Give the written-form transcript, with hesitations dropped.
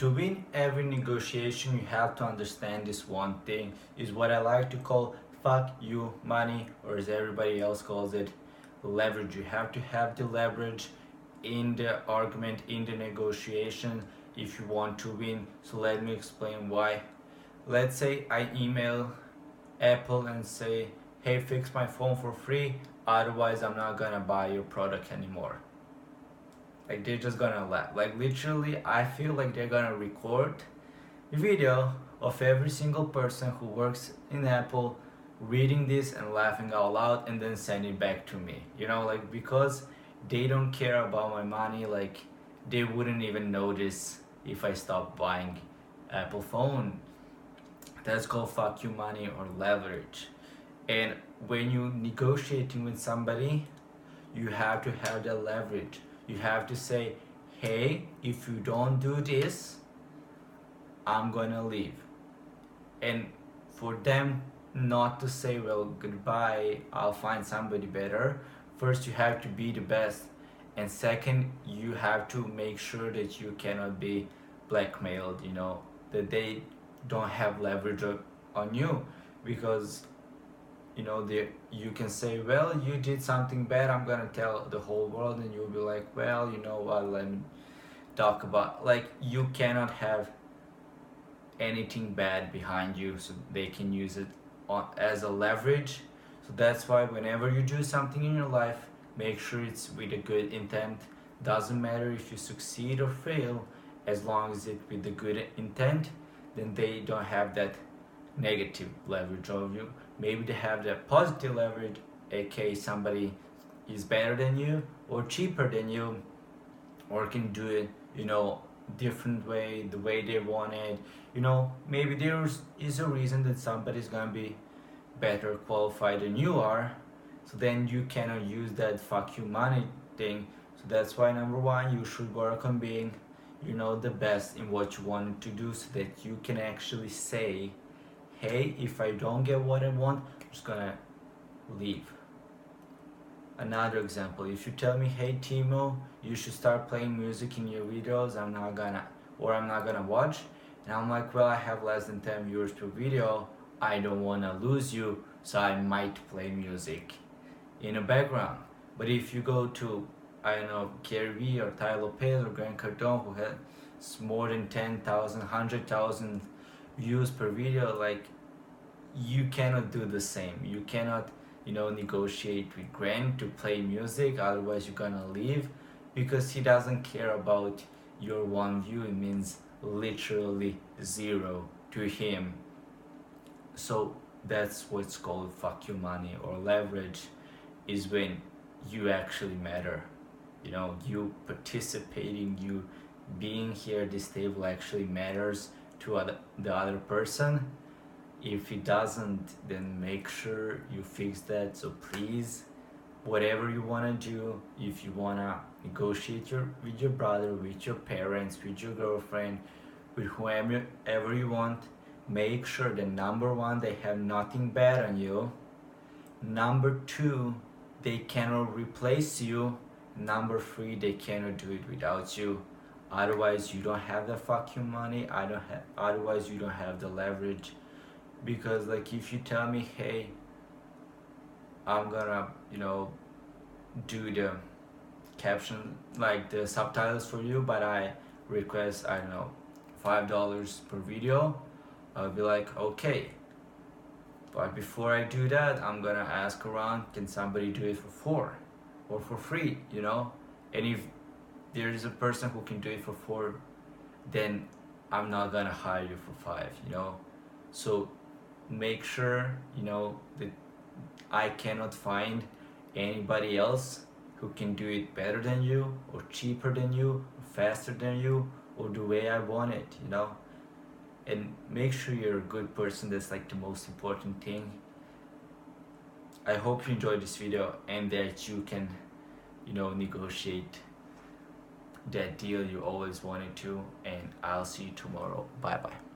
To win every negotiation, you have to understand this one thing, is what I like to call fuck you money, or as everybody else calls it, leverage. You have to have the leverage in the argument, in the negotiation, if you want to win. So let me explain why. Let's say I email Apple and say, hey, fix my phone for free, otherwise I'm not gonna buy your product anymore. Like, they're just gonna laugh. Like, literally, I feel like they're gonna record a video of every single person who works in Apple reading this and laughing out loud and then send it back to me. You know, like, because they don't care about my money. Like, they wouldn't even notice if I stopped buying Apple phone. That's called fuck you money or leverage. And when you're negotiating with somebody, you have to have the leverage. You have to say, hey, if you don't do this, I'm gonna leave. And for them not to say, well, goodbye, I'll find somebody better, first you have to be the best. And second, you have to make sure that you cannot be blackmailed, you know, that they don't have leverage on you. Because you know, you can say, well, you did something bad, I'm gonna tell the whole world, and you'll be like, well, you know what, let me talk about, like, you cannot have anything bad behind you so they can use it as a leverage. So that's why whenever you do something in your life, make sure it's with a good intent. Doesn't matter if you succeed or fail, as long as it's with the good intent, then they don't have that negative leverage of you. Maybe they have the positive leverage, aka somebody is better than you or cheaper than you, or can do it, you know, different way, the way they want it. You know, maybe there is a reason that somebody's gonna be better qualified than you are, so then you cannot use that fuck you money thing. So that's why, number one, you should work on being, you know, the best in what you want to do, so that you can actually say, hey, if I don't get what I want, I'm just gonna leave. Another example, if you tell me, hey Timo, you should start playing music in your videos, I'm not gonna watch, and I'm like, well, I have less than 10 viewers per video, I don't wanna lose you, so I might play music in the background. But if you go to, I don't know, Gary Vee or Ty Lopez or Grant Cardone, who has more than 10,000, 100,000 views per video, like, you cannot do the same. You cannot, you know, negotiate with Grant to play music, otherwise you're gonna leave, because he doesn't care about your one view. It means literally zero to him. So that's what's called fuck you money or leverage, is when you actually matter. You know, you participating, you being here at this table actually matters to the other person. If it doesn't, then make sure you fix that. So please, whatever you want to do, if you want to negotiate with your brother, with your parents, with your girlfriend, with whoever you want, make sure that number one, they have nothing bad on you. Number two, they cannot replace you. Number three, they cannot do it without you. Otherwise, you don't have the fuck you money. Otherwise, you don't have the leverage. Because, like, if you tell me, hey, I'm gonna, you know, do the caption, like the subtitles for you, but I request, I don't know, $5 per video, I'll be like, okay. But before I do that, I'm gonna ask around, can somebody do it for $4 or for free, you know? And if there is a person who can do it for $4, then I'm not gonna hire you for $5, you know? So make sure, you know, that I cannot find anybody else who can do it better than you, or cheaper than you, or faster than you, or the way I want it, you know? And make sure you're a good person. That's like the most important thing. I hope you enjoyed this video and that you can, you know, negotiate that deal you always wanted to, and I'll see you tomorrow. Bye bye.